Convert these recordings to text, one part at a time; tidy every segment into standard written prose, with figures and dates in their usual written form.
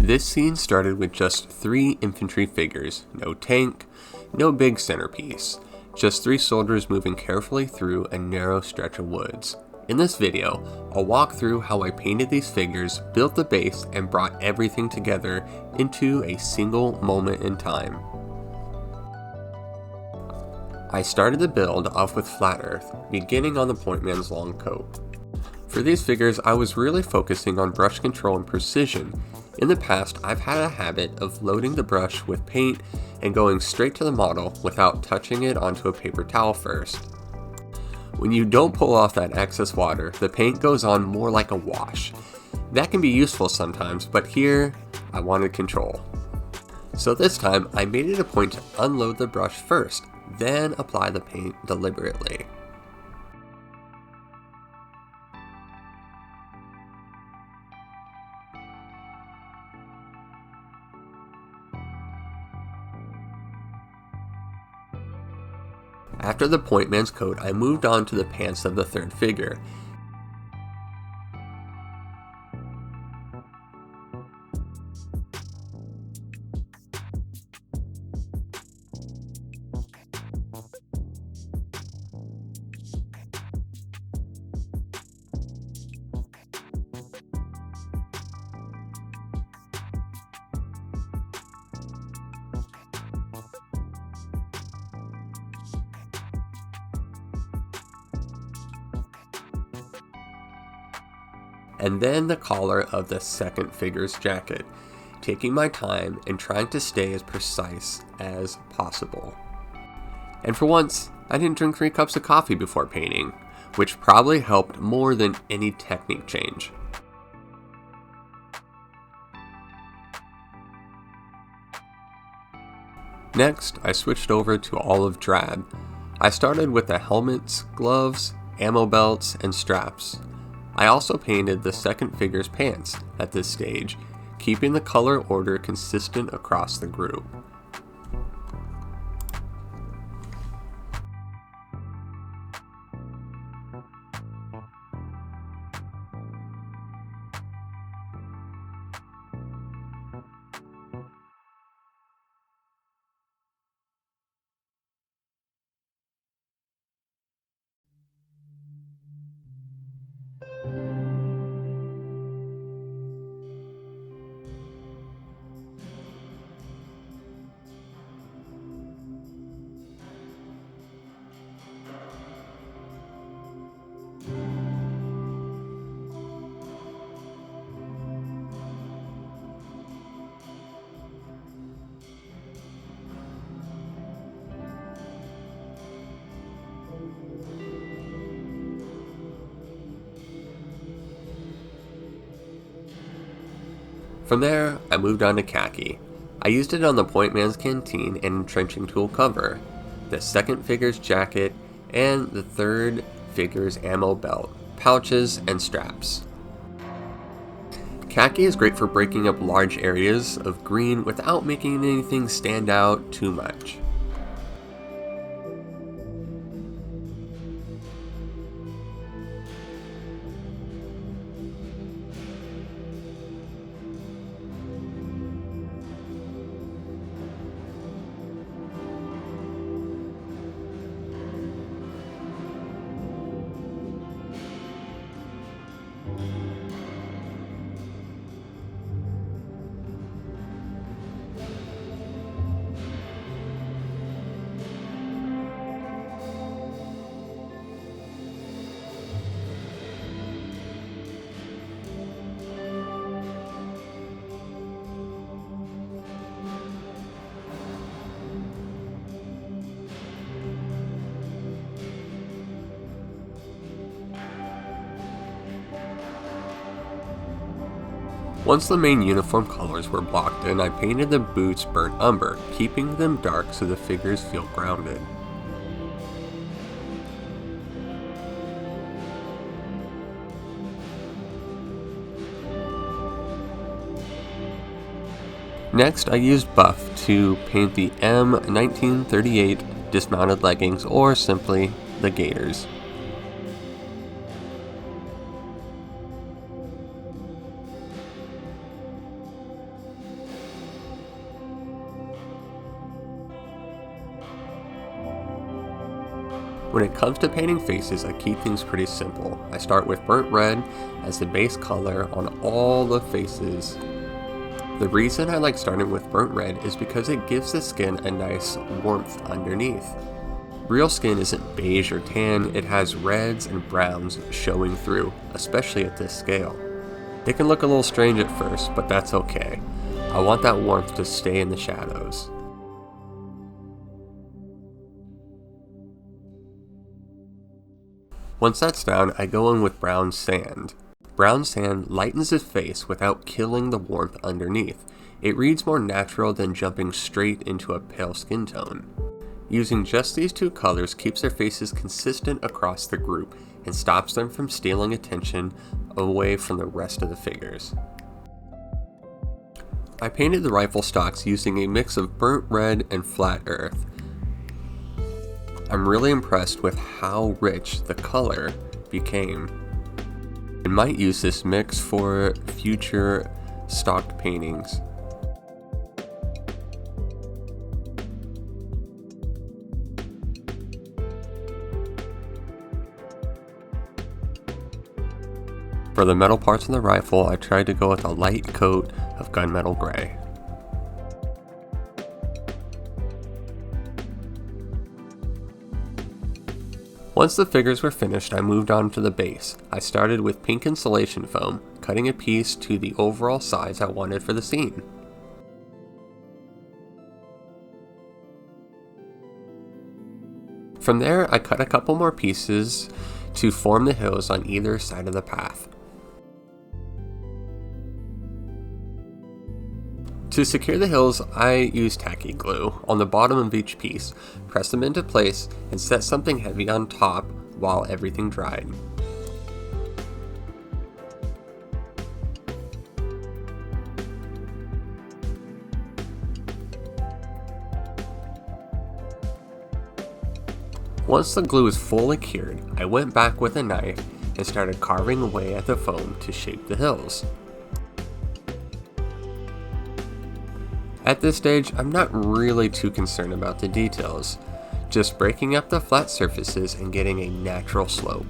This scene started with just 3 infantry figures, no tank, no big centerpiece, just 3 soldiers moving carefully through a narrow stretch of woods. In this video, I'll walk through how I painted these figures, built the base, and brought everything together into a single moment in time. I started the build off with flat earth, beginning on the Pointman's long coat. For these figures, I was really focusing on brush control and precision. In the past, I've had a habit of loading the brush with paint and going straight to the model without touching it onto a paper towel first. When you don't pull off that excess water, the paint goes on more like a wash. That can be useful sometimes, but here, I wanted control. So this time, I made it a point to unload the brush first, then apply the paint deliberately. After the Pointman's coat, I moved on to the pants of the third figure. And then the collar of the second figure's jacket, taking my time and trying to stay as precise as possible. And for once, I didn't drink 3 cups of coffee before painting, which probably helped more than any technique change. Next, I switched over to all of Drab. I started with the helmets, gloves, ammo belts, and straps. I also painted the second figure's pants at this stage, keeping the color order consistent across the group. From there, I moved on to Khaki. I used it on the Pointman's canteen and entrenching tool cover, the second figure's jacket, and the third figure's ammo belt, pouches, and straps. Khaki is great for breaking up large areas of green without making anything stand out too much. Once the main uniform colors were blocked in, I painted the boots burnt umber, keeping them dark so the figures feel grounded. Next, I used buff to paint the M1938 dismounted leggings, or simply the gaiters. When it comes to painting faces, I keep things pretty simple. I start with burnt red as the base color on all the faces. The reason I like starting with burnt red is because it gives the skin a nice warmth underneath. Real skin isn't beige or tan, it has reds and browns showing through, especially at this scale. It can look a little strange at first, but that's okay. I want that warmth to stay in the shadows. Once that's down, I go in with brown sand. Brown sand lightens the face without killing the warmth underneath. It reads more natural than jumping straight into a pale skin tone. Using just these two colors keeps their faces consistent across the group and stops them from stealing attention away from the rest of the figures. I painted the rifle stocks using a mix of burnt red and flat earth. I'm really impressed with how rich the color became. I might use this mix for future stock paintings. For the metal parts of the rifle, I tried to go with a light coat of Gunmetal Gray. Once the figures were finished, I moved on to the base. I started with pink insulation foam, cutting a piece to the overall size I wanted for the scene. From there, I cut a couple more pieces to form the hills on either side of the path. To secure the hills, I used tacky glue on the bottom of each piece, press them into place, and set something heavy on top while everything dried. Once the glue was fully cured, I went back with a knife and started carving away at the foam to shape the hills. At this stage, I'm not really too concerned about the details, just breaking up the flat surfaces and getting a natural slope.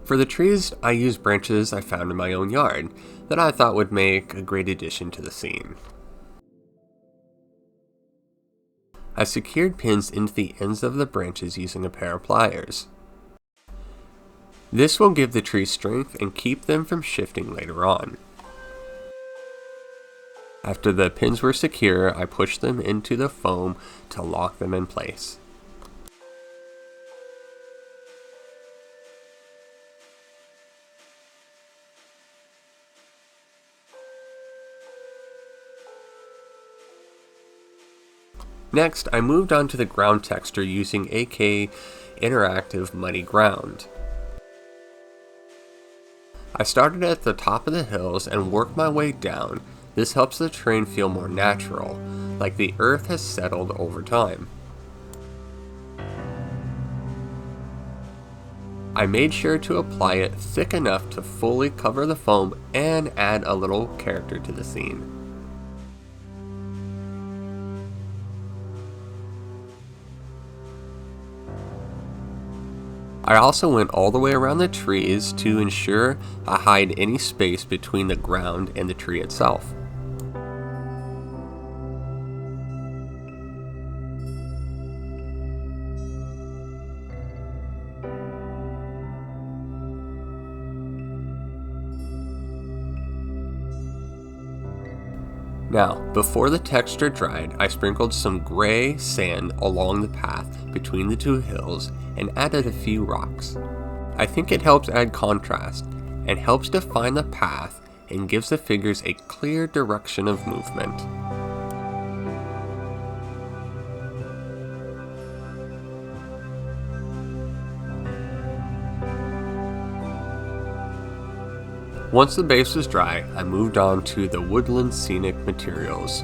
For the trees, I used branches I found in my own yard that I thought would make a great addition to the scene. I secured pins into the ends of the branches using a pair of pliers. This will give the trees strength and keep them from shifting later on. After the pins were secure, I pushed them into the foam to lock them in place. Next, I moved on to the ground texture using AK Interactive Muddy Ground. I started at the top of the hills and worked my way down. This helps the terrain feel more natural, like the earth has settled over time. I made sure to apply it thick enough to fully cover the foam and add a little character to the scene. I also went all the way around the trees to ensure I hide any space between the ground and the tree itself. Now, before the texture dried, I sprinkled some gray sand along the path between the two hills and added a few rocks. I think it helps add contrast and helps define the path and gives the figures a clear direction of movement. Once the base was dry, I moved on to the Woodland Scenic materials.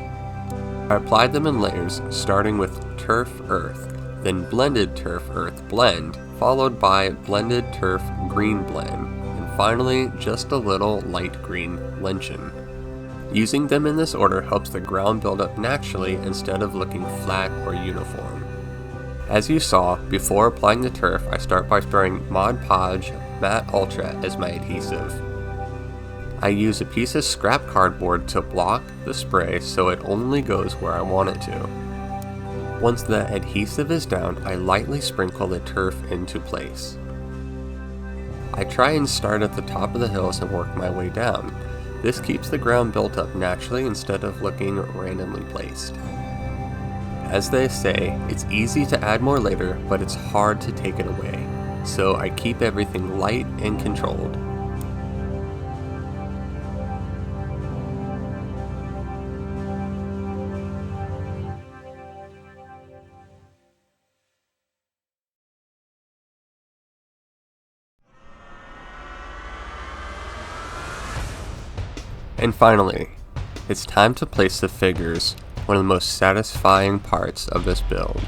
I applied them in layers, starting with turf earth, then blended turf earth blend, followed by blended turf green blend, and finally just a little light green lichen. Using them in this order helps the ground build up naturally instead of looking flat or uniform. As you saw, before applying the turf, I start by spraying Mod Podge Matte Ultra as my adhesive. I use a piece of scrap cardboard to block the spray so it only goes where I want it to. Once the adhesive is down, I lightly sprinkle the turf into place. I try and start at the top of the hills and work my way down. This keeps the ground built up naturally instead of looking randomly placed. As they say, it's easy to add more later, but it's hard to take it away, so I keep everything light and controlled. And finally, it's time to place the figures, one of the most satisfying parts of this build.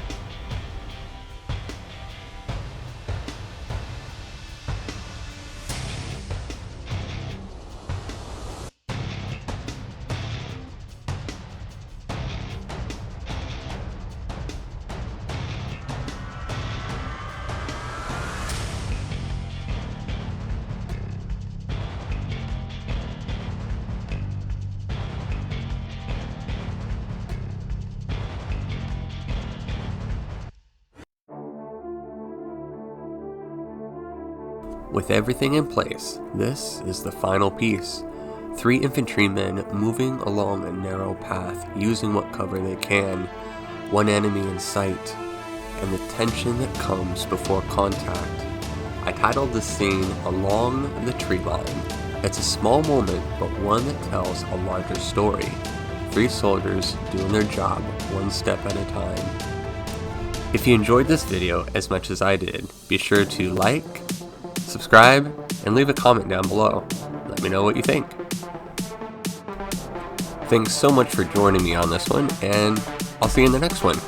With everything in place, this is the final piece. 3 infantrymen moving along a narrow path, using what cover they can, 1 enemy in sight, and the tension that comes before contact. I titled this scene Along the Treeline. It's a small moment, but one that tells a larger story. 3 soldiers doing their job, one step at a time. If you enjoyed this video as much as I did, be sure to like, subscribe, and leave a comment down below. Let me know what you think. Thanks so much for joining me on this one, and I'll see you in the next one.